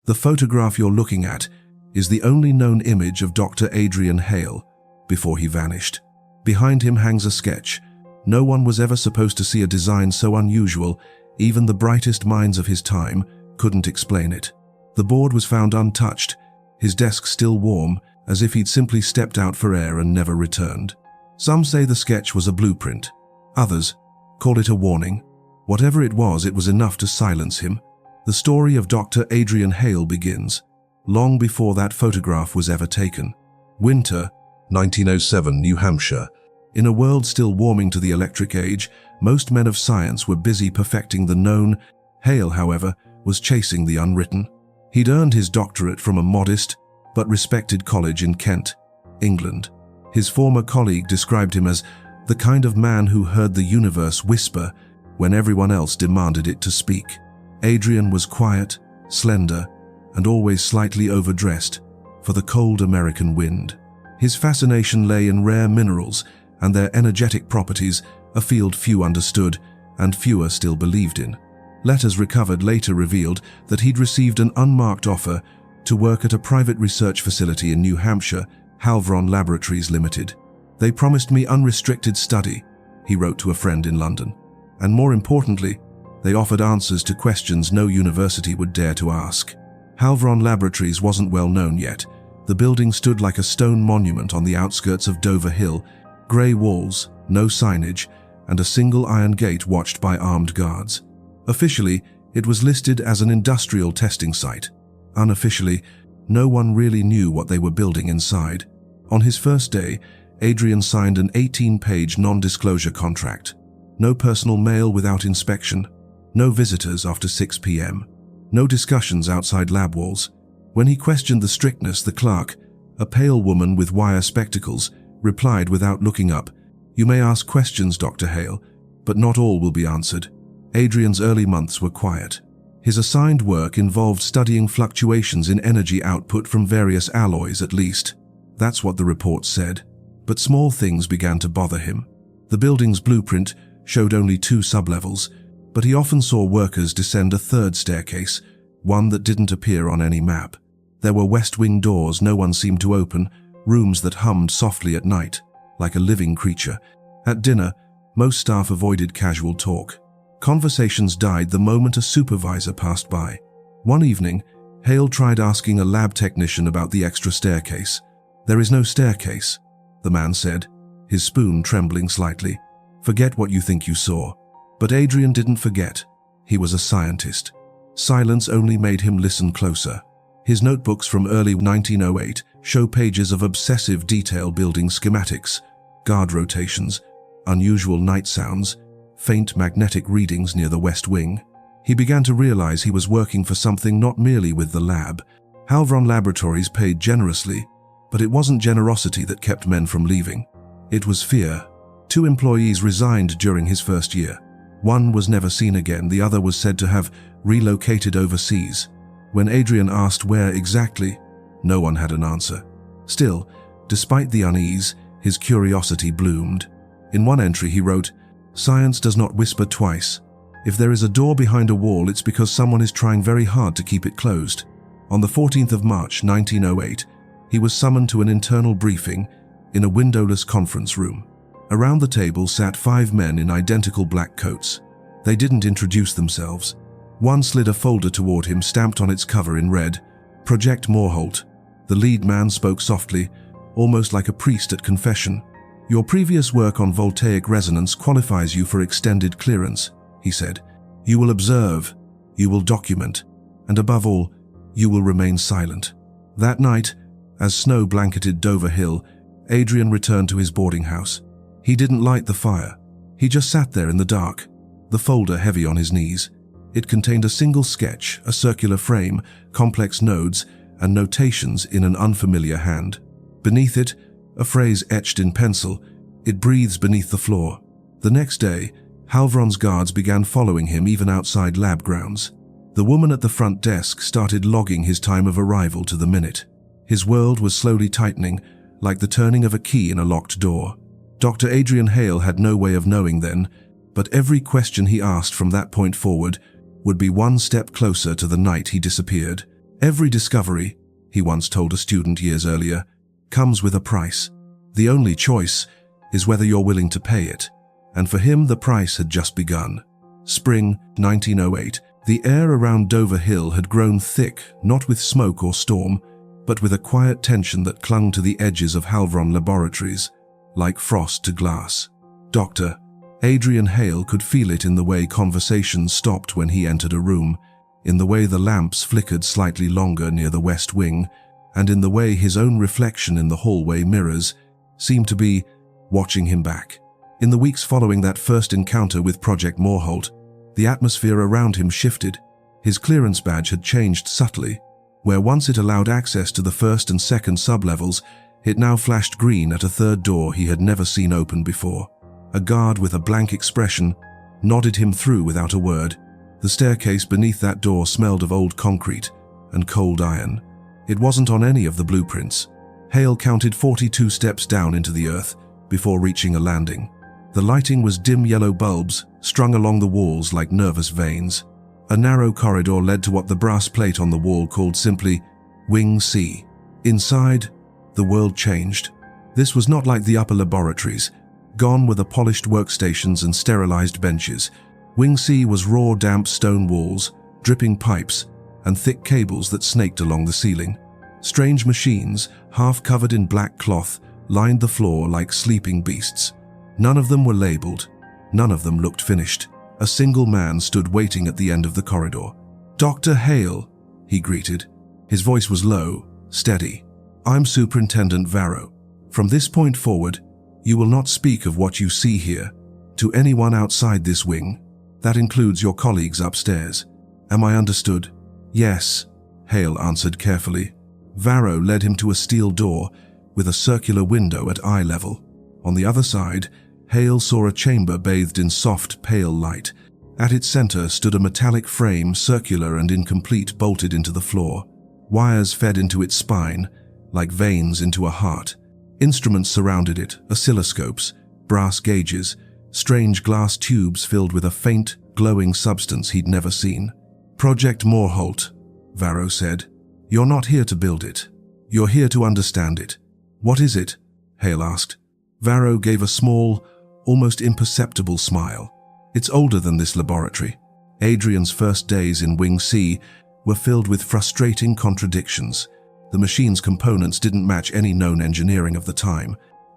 The photograph you're looking at is the only known image of Dr. Adrian Hale before he vanished. Behind him hangs a sketch. No one was ever supposed to see a design so unusual, even the brightest minds of his time couldn't explain it. The board was found untouched, his desk still warm, as if he'd simply stepped out for air and never returned. Some say the sketch was a blueprint. Others call it a warning. Whatever it was enough to silence him. The story of Dr. Adrian Hale begins long before that photograph was ever taken. Winter, 1907, New Hampshire. In a world still warming to the electric age, most men of science were busy perfecting the known. Hale, however, was chasing the unwritten. He'd earned his doctorate from a modest but respected college in Kent, England. His former colleague described him as the kind of man who heard the universe whisper when everyone else demanded it to speak. Adrian was quiet, slender, and always slightly overdressed for the cold American wind. His fascination lay in rare minerals and their energetic properties, a field few understood and fewer still believed in. Letters recovered later revealed that he'd received an unmarked offer to work at a private research facility in New Hampshire, Halvron Laboratories Limited. "They promised me unrestricted study," he wrote to a friend in London. "And more importantly, they offered answers to questions no university would dare to ask." Halvron Laboratories wasn't well known yet. The building stood like a stone monument on the outskirts of Dover Hill, grey walls, no signage, and a single iron gate watched by armed guards. Officially, it was listed as an industrial testing site. Unofficially, no one really knew what they were building inside. On his first day, Adrian signed an 18-page non-disclosure contract. No personal mail without inspection. No visitors after 6 p.m. No discussions outside lab walls. When he questioned the strictness, the clerk, a pale woman with wire spectacles, replied without looking up, "You may ask questions, Dr. Hale, but not all will be answered." Adrian's early months were quiet. His assigned work involved studying fluctuations in energy output from various alloys, at least. That's what the report said. But small things began to bother him. The building's blueprint showed only 2 sublevels, but he often saw workers descend a 3rd staircase, one that didn't appear on any map. There were west wing doors no one seemed to open, rooms that hummed softly at night, like a living creature. At dinner, most staff avoided casual talk. Conversations died the moment a supervisor passed by. One evening, Hale tried asking a lab technician about the extra staircase. "There is no staircase," the man said, his spoon trembling slightly. "Forget what you think you saw." But Adrian didn't forget. He was a scientist. Silence only made him listen closer. His notebooks from early 1908 show pages of obsessive detail building schematics, guard rotations, unusual night sounds, faint magnetic readings near the west wing. He began to realize he was working for something not merely with the lab. Halvron Laboratories paid generously, but it wasn't generosity that kept men from leaving. It was fear. 2 employees resigned during his first year. One was never seen again, the other was said to have relocated overseas. When Adrian asked where exactly, no one had an answer. Still, despite the unease, his curiosity bloomed. In one entry he wrote, "Science does not whisper twice. If there is a door behind a wall, it's because someone is trying very hard to keep it closed." On the 14th of March, 1908, he was summoned to an internal briefing in a windowless conference room. Around the table sat 5 men in identical black coats. They didn't introduce themselves. One slid a folder toward him, stamped on its cover in red, "Project Morholt." The lead man spoke softly, almost like a priest at confession. "Your previous work on voltaic resonance qualifies you for extended clearance," he said. "You will observe, you will document, and above all, you will remain silent." That night, as snow blanketed Dover Hill, Adrian returned to his boarding house. He didn't light the fire. He just sat there in the dark, the folder heavy on his knees. It contained a single sketch, a circular frame, complex nodes, and notations in an unfamiliar hand. Beneath it, a phrase etched in pencil, "It breathes beneath the floor." The next day, Halvron's guards began following him even outside lab grounds. The woman at the front desk started logging his time of arrival to the minute. His world was slowly tightening, like the turning of a key in a locked door. Dr. Adrian Hale had no way of knowing then, but every question he asked from that point forward would be one step closer to the night he disappeared. Every discovery, he once told a student years earlier, comes with a price. The only choice is whether you're willing to pay it. And for him, the price had just begun. Spring 1908. The air around Dover Hill had grown thick, not with smoke or storm, but with a quiet tension that clung to the edges of Halvron laboratories, like frost to glass. Dr. Adrian Hale could feel it in the way conversations stopped when he entered a room, in the way the lamps flickered slightly longer near the west wing, and in the way his own reflection in the hallway mirrors seemed to be watching him back. In the weeks following that first encounter with Project Morholt, the atmosphere around him shifted. His clearance badge had changed subtly. Where once it allowed access to the first and second sublevels, it now flashed green at a third door he had never seen open before. A guard with a blank expression nodded him through without a word. The staircase beneath that door smelled of old concrete and cold iron. It wasn't on any of the blueprints. Hale counted 42 steps down into the earth before reaching a landing. The lighting was dim yellow bulbs strung along the walls like nervous veins. A narrow corridor led to what the brass plate on the wall called simply Wing C. Inside, the world changed. This was not like the upper laboratories. Gone were the polished workstations and sterilized benches. Wing C was raw, damp stone walls, dripping pipes, and thick cables that snaked along the ceiling. Strange machines, half covered in black cloth, lined the floor like sleeping beasts. None of them were labeled. None of them looked finished. A single man stood waiting at the end of the corridor. "Dr. Hale," he greeted. His voice was low, steady. "I'm Superintendent Varro. From this point forward, you will not speak of what you see here to anyone outside this wing. That includes your colleagues upstairs. Am I understood?" "Yes," Hale answered carefully. Varro led him to a steel door with a circular window at eye level. On the other side, Hale saw a chamber bathed in soft, pale light. At its center stood a metallic frame, circular and incomplete, bolted into the floor. Wires fed into its spine, like veins into a heart. Instruments surrounded it, oscilloscopes, brass gauges, strange glass tubes filled with a faint, glowing substance he'd never seen. "Project Morholt," Varro said. "You're not here to build it. You're here to understand it." "What is it?" Hale asked. Varro gave a small, almost imperceptible smile. "It's older than this laboratory." Adrian's first days in Wing C were filled with frustrating contradictions. The machine's components didn't match any known engineering of the time.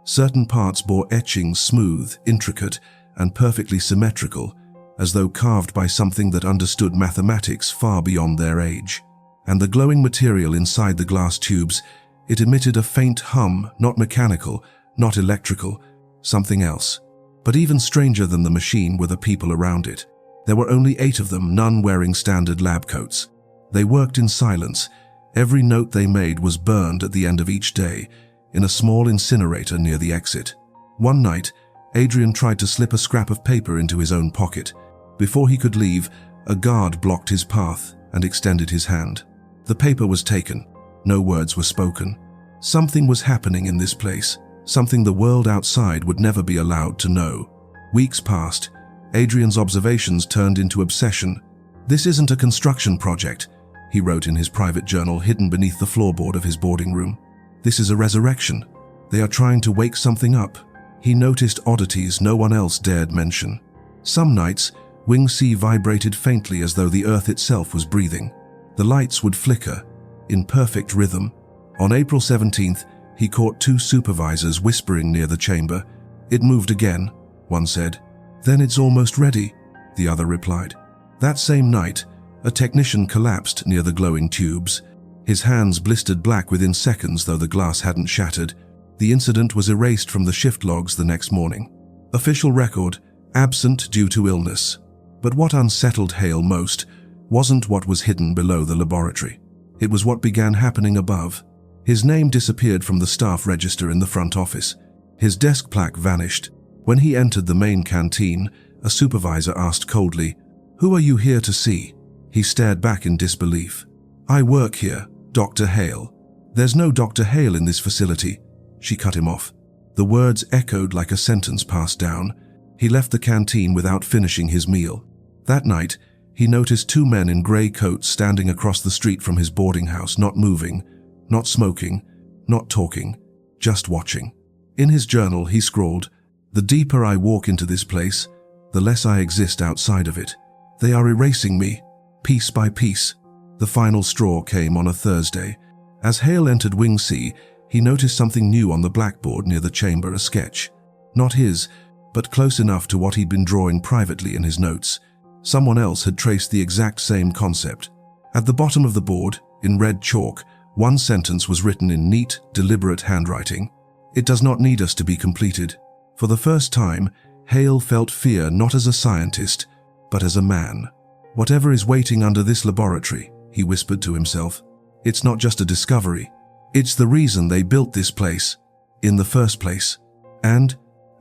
Certain parts bore etchings smooth, intricate, and perfectly symmetrical, as though carved by something that understood mathematics far beyond their age. And the glowing material inside the glass tubes, it emitted a faint hum, not mechanical, not electrical, something else. But even stranger than the machine were the people around it. There were only 8 of them, none wearing standard lab coats. They worked in silence. Every note they made was burned at the end of each day, in a small incinerator near the exit. One night, Adrian tried to slip a scrap of paper into his own pocket. Before he could leave, a guard blocked his path and extended his hand. The paper was taken. No words were spoken. Something was happening in this place. Something the world outside would never be allowed to know. Weeks passed. Adrian's observations turned into obsession. "This isn't a construction project," he wrote in his private journal hidden beneath the floorboard of his boarding room. "This is a resurrection. They are trying to wake something up." He noticed oddities no one else dared mention. Some nights, Wing C vibrated faintly as though the earth itself was breathing. The lights would flicker, in perfect rhythm. On April 17th, he caught 2 supervisors whispering near the chamber. "It moved again," one said. "Then it's almost ready," the other replied. That same night, a technician collapsed near the glowing tubes. His hands blistered black within seconds, though the glass hadn't shattered. The incident was erased from the shift logs the next morning. Official record, absent due to illness. But what unsettled Hale most wasn't what was hidden below the laboratory. It was what began happening above. His name disappeared from the staff register in the front office. His desk plaque vanished. When he entered the main canteen, a supervisor asked coldly, "Who are you here to see?" He stared back in disbelief. "I work here, Dr. Hale." "There's no Dr. Hale in this facility," she cut him off. The words echoed like a sentence passed down. He left the canteen without finishing his meal. That night, he noticed two men in grey coats standing across the street from his boarding house, not moving, not smoking, not talking, just watching. In his journal, he scrawled, "The deeper I walk into this place, the less I exist outside of it. They are erasing me, piece by piece." The final straw came on a Thursday. As Hale entered Wing C, he noticed something new on the blackboard near the chamber, a sketch. Not his, but close enough to what he'd been drawing privately in his notes. Someone else had traced the exact same concept. At the bottom of the board, in red chalk, one sentence was written in neat, deliberate handwriting. "It does not need us to be completed." For the first time, Hale felt fear not as a scientist, but as a man. "Whatever is waiting under this laboratory," he whispered to himself, "it's not just a discovery. It's the reason they built this place, in the first place." And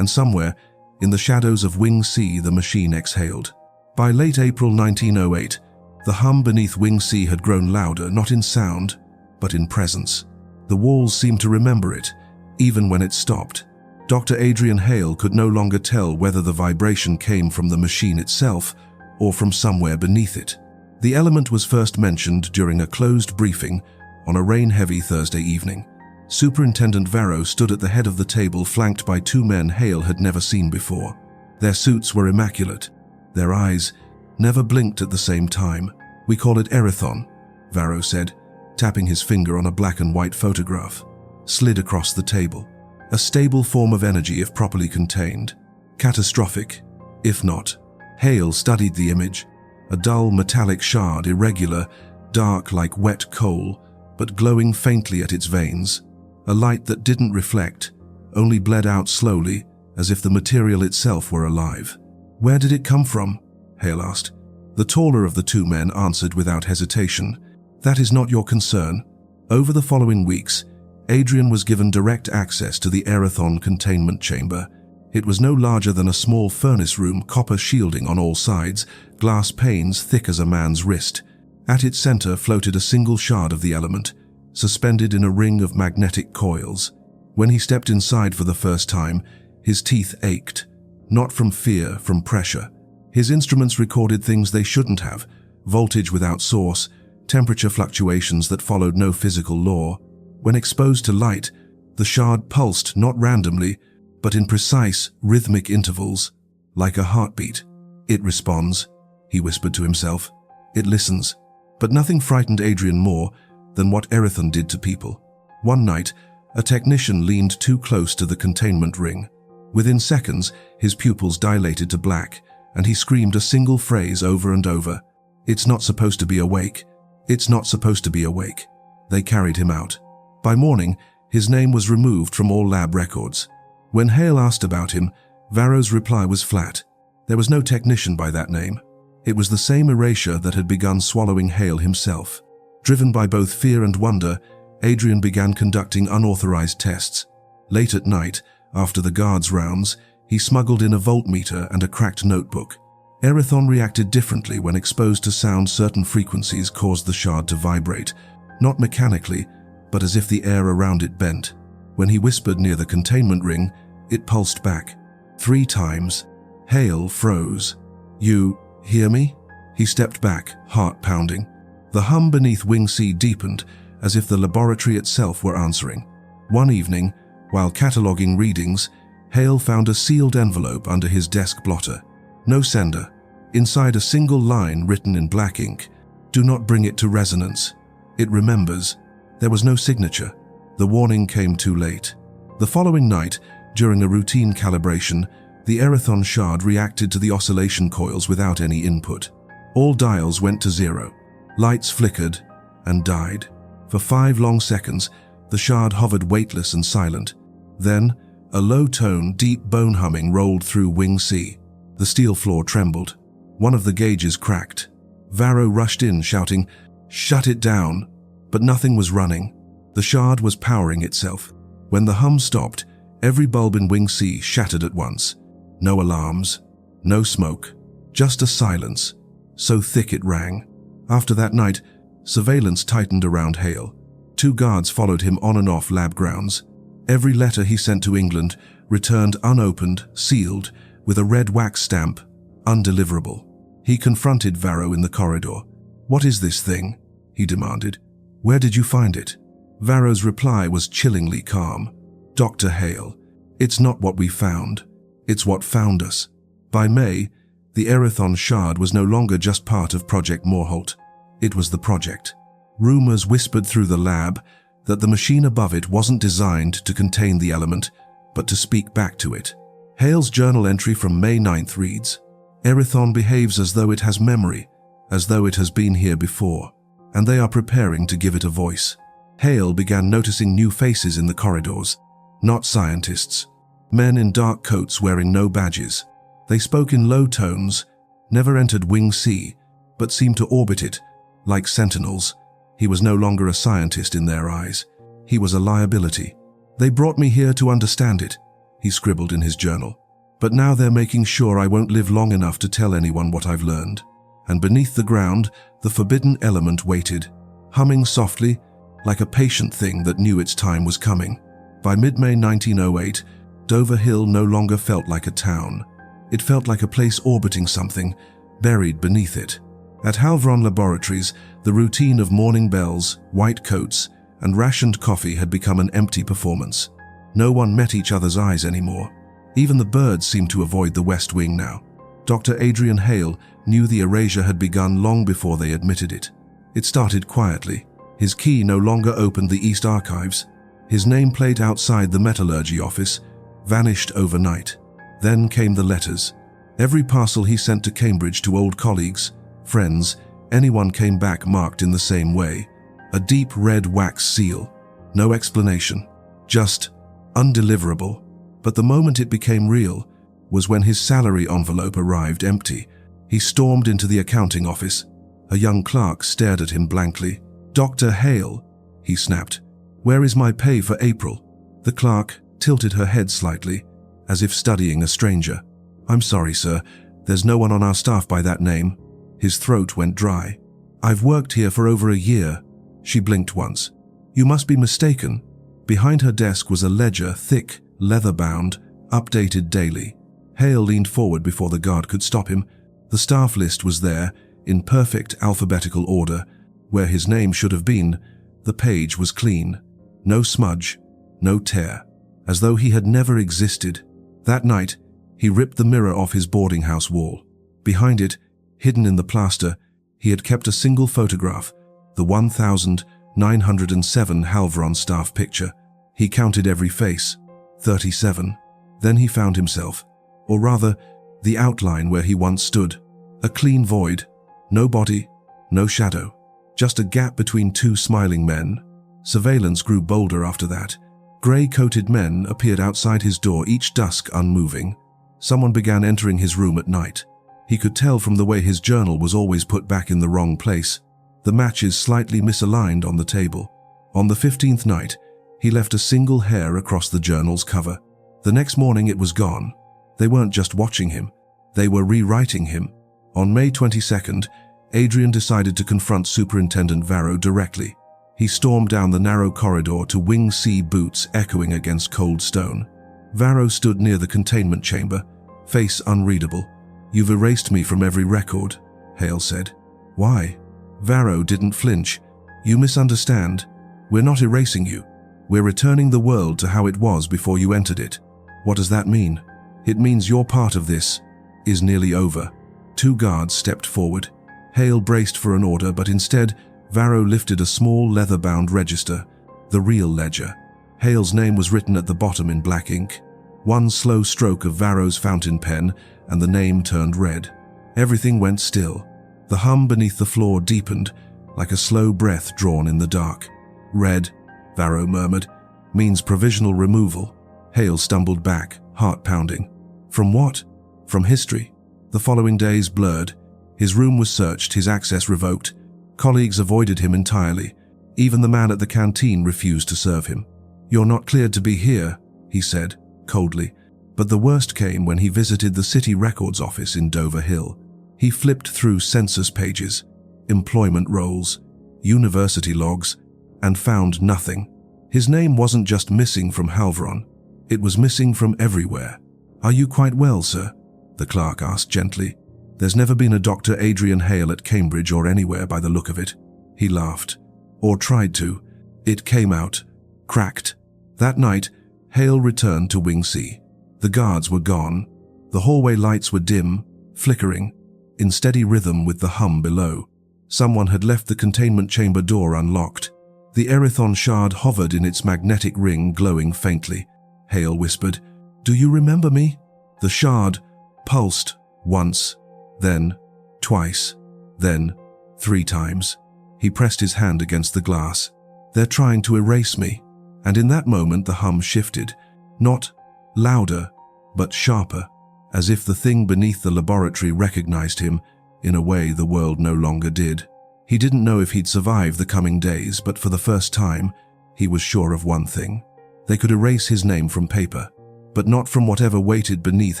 somewhere, in the shadows of Wing C, the machine exhaled. By late April 1908, the hum beneath Wing C had grown louder, not in sound, but in presence. The walls seemed to remember it, even when it stopped. Dr. Adrian Hale could no longer tell whether the vibration came from the machine itself or from somewhere beneath it. The element was first mentioned during a closed briefing on a rain-heavy Thursday evening. Superintendent Varro stood at the head of the table, flanked by two men Hale had never seen before. Their suits were immaculate. Their eyes never blinked at the same time. "We call it Erithon," Varro said, tapping his finger on a black and white photograph. Slid across the table. "A stable form of energy if properly contained. Catastrophic, if not." Hale studied the image. A dull metallic shard, irregular, dark like wet coal, but glowing faintly at its veins. A light that didn't reflect, only bled out slowly, as if the material itself were alive. "Where did it come from?" Hale asked. The taller of the two men answered without hesitation, "That is not your concern." Over the following weeks, Adrian was given direct access to the Erithon containment chamber. It was no larger than a small furnace room, copper shielding on all sides, glass panes thick as a man's wrist. At its center floated a single shard of the element, suspended in a ring of magnetic coils. When he stepped inside for the first time, his teeth ached. Not from fear, from pressure. His instruments recorded things they shouldn't have: voltage without source, temperature fluctuations that followed no physical law. When exposed to light, the shard pulsed not randomly, but in precise, rhythmic intervals, like a heartbeat. "It responds," he whispered to himself. "It listens." But nothing frightened Adrian more than what Erithon did to people. One night, a technician leaned too close to the containment ring. Within seconds, his pupils dilated to black, and he screamed a single phrase over and over. "It's not supposed to be awake. It's not supposed to be awake." They carried him out. By morning, his name was removed from all lab records. When Hale asked about him, Varro's reply was flat. There was no technician by that name. It was the same erasure that had begun swallowing Hale himself. Driven by both fear and wonder, Adrian began conducting unauthorized tests. Late at night, after the guards' rounds, he smuggled in a voltmeter and a cracked notebook. Erithon reacted differently when exposed to sound. Certain frequencies caused the shard to vibrate, not mechanically, but as if the air around it bent. When he whispered near the containment ring, it pulsed back. 3 times. Hale froze. "You hear me?" He stepped back, heart pounding. The hum beneath Wing C deepened, as if the laboratory itself were answering. One evening, while cataloging readings, Hale found a sealed envelope under his desk blotter. No sender. Inside a single line written in black ink, "Do not bring it to resonance. It remembers." There was no signature. The warning came too late. The following night, during a routine calibration, the Erithon shard reacted to the oscillation coils without any input. All dials went to 0. Lights flickered and died. For 5 long seconds, the shard hovered weightless and silent. Then, a low-tone, deep bone humming rolled through Wing C. The steel floor trembled. One of the gauges cracked. Varro rushed in, shouting, "Shut it down!" But nothing was running. The shard was powering itself. When the hum stopped, every bulb in Wing C shattered at once. No alarms, no smoke, just a silence, so thick it rang. After that night, surveillance tightened around Hale. 2 guards followed him on and off lab grounds. Every letter he sent to England returned unopened, sealed, with a red wax stamp, undeliverable. He confronted Varro in the corridor. "What is this thing?" he demanded. "Where did you find it?" Varro's reply was chillingly calm. "Dr. Hale, it's not what we found. It's what found us." By May, the Erithon shard was no longer just part of Project Morholt. It was the project. Rumors whispered through the lab that the machine above it wasn't designed to contain the element, but to speak back to it. Hale's journal entry from May 9th reads, "Erithon behaves as though it has memory, as though it has been here before, and they are preparing to give it a voice." Hale began noticing new faces in the corridors, not scientists. Men in dark coats wearing no badges. They spoke in low tones, never entered Wing C, but seemed to orbit it, like sentinels. He was no longer a scientist in their eyes. He was a liability. "They brought me here to understand it," he scribbled in his journal. "But now they're making sure I won't live long enough to tell anyone what I've learned." And beneath the ground, the forbidden element waited, humming softly, like a patient thing that knew its time was coming. By mid-May 1908, Dover Hill no longer felt like a town. It felt like a place orbiting something, buried beneath it. At Halvron Laboratories, the routine of morning bells, white coats, and rationed coffee had become an empty performance. No one met each other's eyes anymore. Even the birds seemed to avoid the West Wing now. Dr. Adrian Hale knew the erasure had begun long before they admitted it. It started quietly. His key no longer opened the East Archives. His nameplate outside the metallurgy office vanished overnight. Then came the letters. Every parcel he sent to Cambridge to old colleagues, friends, anyone came back marked in the same way. A deep red wax seal. No explanation. Just undeliverable. But the moment it became real was when his salary envelope arrived empty. He stormed into the accounting office. A young clerk stared at him blankly. "Dr. Hale," he snapped, "where is my pay for April?" The clerk tilted her head slightly, as if studying a stranger. "I'm sorry, sir. There's no one on our staff by that name." His throat went dry. "I've worked here for over a year." She blinked once. "You must be mistaken." Behind her desk was a ledger, thick, leather-bound, updated daily. Hale leaned forward before the guard could stop him. The staff list was there, in perfect alphabetical order. Where his name should have been, the page was clean. No smudge, no tear, as though he had never existed. That night, he ripped the mirror off his boarding house wall. Behind it, hidden in the plaster, he had kept a single photograph, the 1907 Halvron staff picture. He counted every face, 37. Then he found himself, or rather, the outline where he once stood. A clean void, no body, no shadow, just a gap between two smiling men. Surveillance grew bolder after that. Grey-coated men appeared outside his door each dusk unmoving. Someone began entering his room at night. He could tell from the way his journal was always put back in the wrong place, the matches slightly misaligned on the table. On the 15th night, he left a single hair across the journal's cover. The next morning it was gone. They weren't just watching him, they were rewriting him. On May 22nd, Adrian decided to confront Superintendent Varro directly. He stormed down the narrow corridor to Wing C, boots echoing against cold stone. Varro stood near the containment chamber, face unreadable. "You've erased me from every record," Hale said. "Why?" Varro didn't flinch. "You misunderstand. We're not erasing you. We're returning the world to how it was before you entered it." "What does that mean?" "It means your part of this is nearly over." Two guards stepped forward. Hale braced for an order, but instead, Varro lifted a small leather-bound register, the real ledger. Hale's name was written at the bottom in black ink. One slow stroke of Varro's fountain pen, and the name turned red. Everything went still. The hum beneath the floor deepened, like a slow breath drawn in the dark. "Red," Varro murmured, "means provisional removal." Hale stumbled back, heart pounding. From what? From history. The following days blurred. His room was searched, his access revoked. Colleagues avoided him entirely. Even the man at the canteen refused to serve him. "You're not cleared to be here," he said, coldly. But the worst came when he visited the city records office in Dover Hill. He flipped through census pages, employment rolls, university logs, and found nothing. His name wasn't just missing from Halvron. It was missing from everywhere. "Are you quite well, sir?" the clerk asked gently. There's never been a Dr. Adrian Hale at Cambridge or anywhere by the look of it. He laughed. Or tried to. It came out. Cracked. That night, Hale returned to Wing C. The guards were gone. The hallway lights were dim, flickering, in steady rhythm with the hum below. Someone had left the containment chamber door unlocked. The Erithon shard hovered in its magnetic ring, glowing faintly. Hale whispered, "Do you remember me?" The shard pulsed once, then twice, then 3 times. He pressed his hand against the glass. "They're trying to erase me." And in that moment the hum shifted, not louder, but sharper, as if the thing beneath the laboratory recognized him in a way the world no longer did. He didn't know if he'd survive the coming days, but for the first time, he was sure of one thing. They could erase his name from paper, but not from whatever waited beneath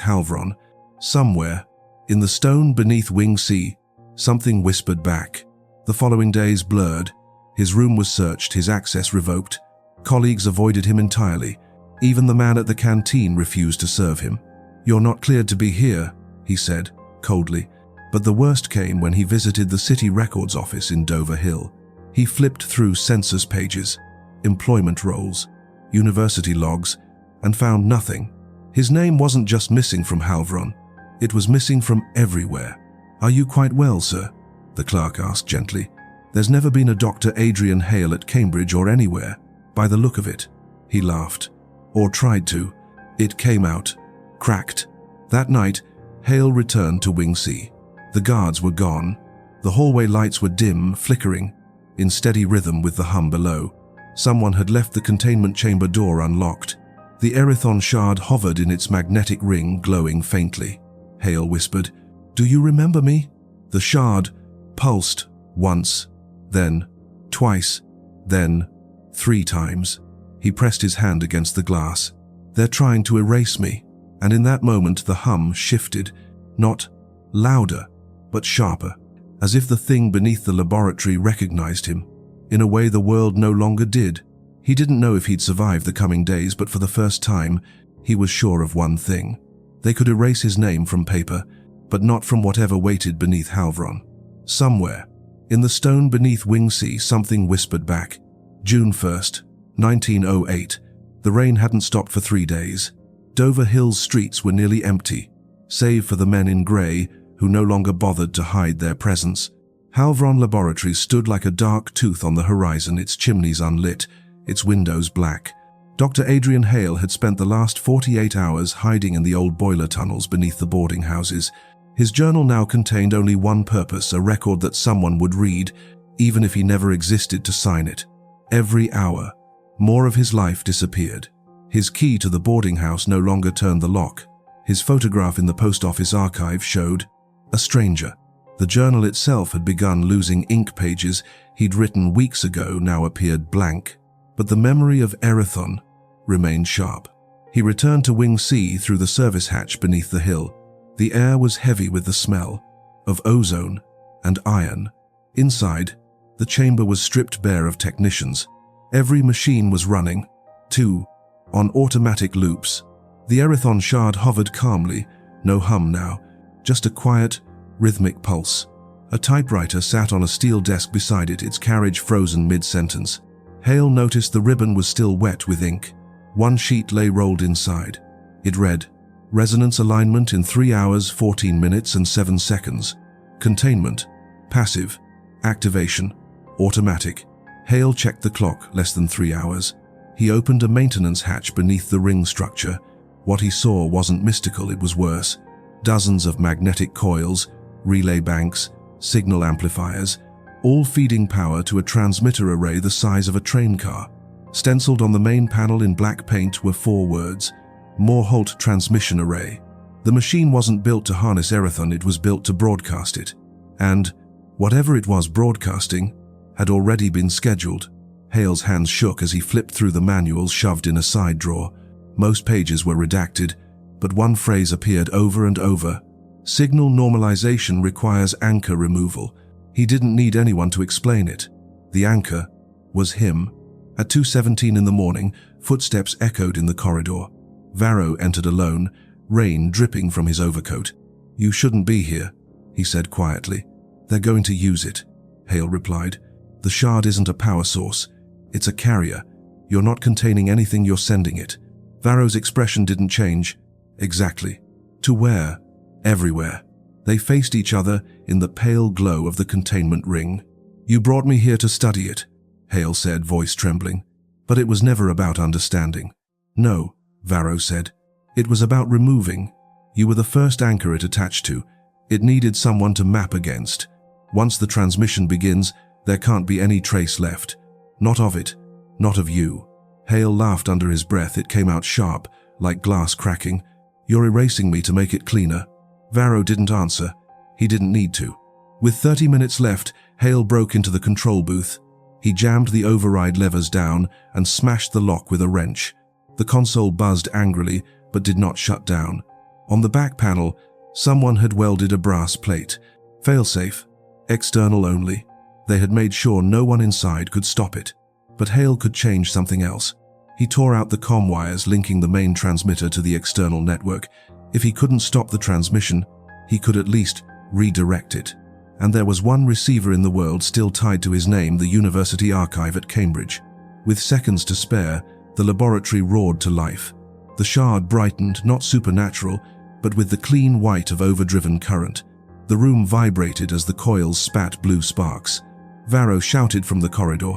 Halvron. Somewhere, in the stone beneath Wing C, something whispered back. The following days blurred. His room was searched, his access revoked. Colleagues avoided him entirely. Even the man at the canteen refused to serve him. "You're not cleared to be here," he said, coldly. But the worst came when he visited the city records office in Dover Hill. He flipped through census pages, employment rolls, university logs, and found nothing. His name wasn't just missing from Halvron. It was missing from everywhere. "Are you quite well, sir?" the clerk asked gently. "There's never been a Dr. Adrian Hale at Cambridge or anywhere, by the look of it." He laughed. Or tried to. It came out. Cracked. That night, Hale returned to Wing C. The guards were gone. The hallway lights were dim, flickering, in steady rhythm with the hum below. Someone had left the containment chamber door unlocked. The Erithon shard hovered in its magnetic ring, glowing faintly. Hale whispered, "Do you remember me?" The shard pulsed once, then twice, then 3 times. He pressed his hand against the glass. "They're trying to erase me." And in that moment the hum shifted, not louder, but sharper, as if the thing beneath the laboratory recognized him, in a way the world no longer did. He didn't know if he'd survive the coming days, but for the first time, he was sure of one thing. They could erase his name from paper, but not from whatever waited beneath Halvron. Somewhere, in the stone beneath Wing C, something whispered back. June 1st, 1908. The rain hadn't stopped for 3 days. Dover Hill's streets were nearly empty, save for the men in grey who no longer bothered to hide their presence. Halvron Laboratories stood like a dark tooth on the horizon, its chimneys unlit, its windows black. Dr. Adrian Hale had spent the last 48 hours hiding in the old boiler tunnels beneath the boarding houses. His journal now contained only one purpose, a record that someone would read, even if he never existed to sign it. Every hour, more of his life disappeared. His key to the boarding house no longer turned the lock. His photograph in the post office archive showed a stranger. The journal itself had begun losing ink. Pages he'd written weeks ago now appeared blank, but the memory of Erithon remained sharp. He returned to Wing C through the service hatch beneath the hill. The air was heavy with the smell of ozone and iron. Inside, the chamber was stripped bare of technicians. Every machine was running, 2, on automatic loops. The Erithon shard hovered calmly, no hum now, just a quiet, rhythmic pulse. A typewriter sat on a steel desk beside it, its carriage frozen mid-sentence. Hale noticed the ribbon was still wet with ink. One sheet lay rolled inside. It read, "Resonance alignment in 3 hours, 14 minutes and 7 seconds. Containment, passive, activation, automatic." Hale checked the clock, less than 3 hours. He opened a maintenance hatch beneath the ring structure. What he saw wasn't mystical, it was worse. Dozens of magnetic coils, relay banks, signal amplifiers, all feeding power to a transmitter array the size of a train car. Stenciled on the main panel in black paint were 4 words, Morholt Transmission Array. The machine wasn't built to harness Erithon, it was built to broadcast it. And, whatever it was broadcasting, had already been scheduled. Hale's hands shook as he flipped through the manuals shoved in a side drawer. Most pages were redacted, but one phrase appeared over and over. Signal normalization requires anchor removal. He didn't need anyone to explain it. The anchor was him. At 2:17 in the morning, footsteps echoed in the corridor. Varro entered alone, rain dripping from his overcoat. "You shouldn't be here," he said quietly. "They're going to use it," Hale replied. "The shard isn't a power source. It's a carrier. You're not containing anything, you're sending it." Varro's expression didn't change. "Exactly. To where?" "Everywhere." They faced each other in the pale glow of the containment ring. "You brought me here to study it," Hale said, voice trembling. "But it was never about understanding." "No," Varro said. "It was about removing. You were the first anchor it attached to. It needed someone to map against. Once the transmission begins, there can't be any trace left. Not of it, not of you." Hale laughed under his breath. It came out sharp, like glass cracking. "You're erasing me to make it cleaner." Varro didn't answer. He didn't need to. With 30 minutes left, Hale broke into the control booth. He jammed the override levers down and smashed the lock with a wrench. The console buzzed angrily, but did not shut down. On the back panel, someone had welded a brass plate. Failsafe. External only. They had made sure no one inside could stop it. But Hale could change something else. He tore out the comm wires linking the main transmitter to the external network. If he couldn't stop the transmission, he could at least redirect it. And there was one receiver in the world still tied to his name, the University Archive at Cambridge. With seconds to spare, the laboratory roared to life. The shard brightened, not supernatural, but with the clean white of overdriven current. The room vibrated as the coils spat blue sparks. Varro shouted from the corridor,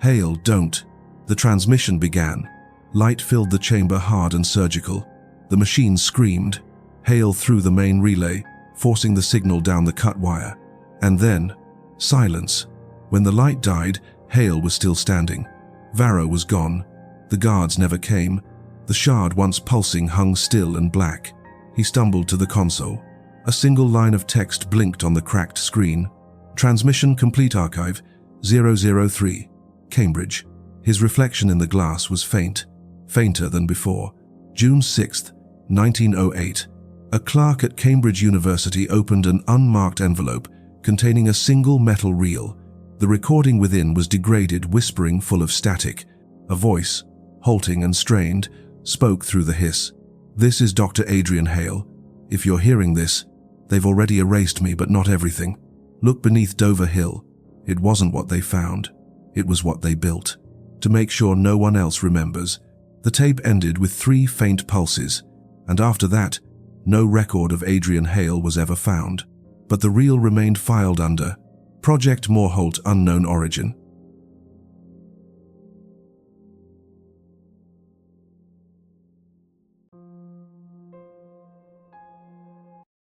"Hale, don't." The transmission began. Light filled the chamber, hard and surgical. The machine screamed. Hale threw the main relay, forcing the signal down the cut wire. And then, silence. When the light died, Hale was still standing. Varro was gone. The guards never came. The shard, once pulsing, hung still and black. He stumbled to the console. A single line of text blinked on the cracked screen. "Transmission complete, Archive 003, Cambridge." His reflection in the glass was faint, fainter than before. June 6, 1908. A clerk at Cambridge University opened an unmarked envelope containing a single metal reel. The recording within was degraded, whispering, full of static. A voice, halting and strained, spoke through the hiss. "This is Dr. Adrian Hale. If you're hearing this, they've already erased me, but not everything. Look beneath Dover Hill. It wasn't what they found. It was what they built. To make sure no one else remembers." The tape ended with 3 faint pulses, and after that, no record of Adrian Hale was ever found. But the reel remained filed under Project Morholt, unknown origin.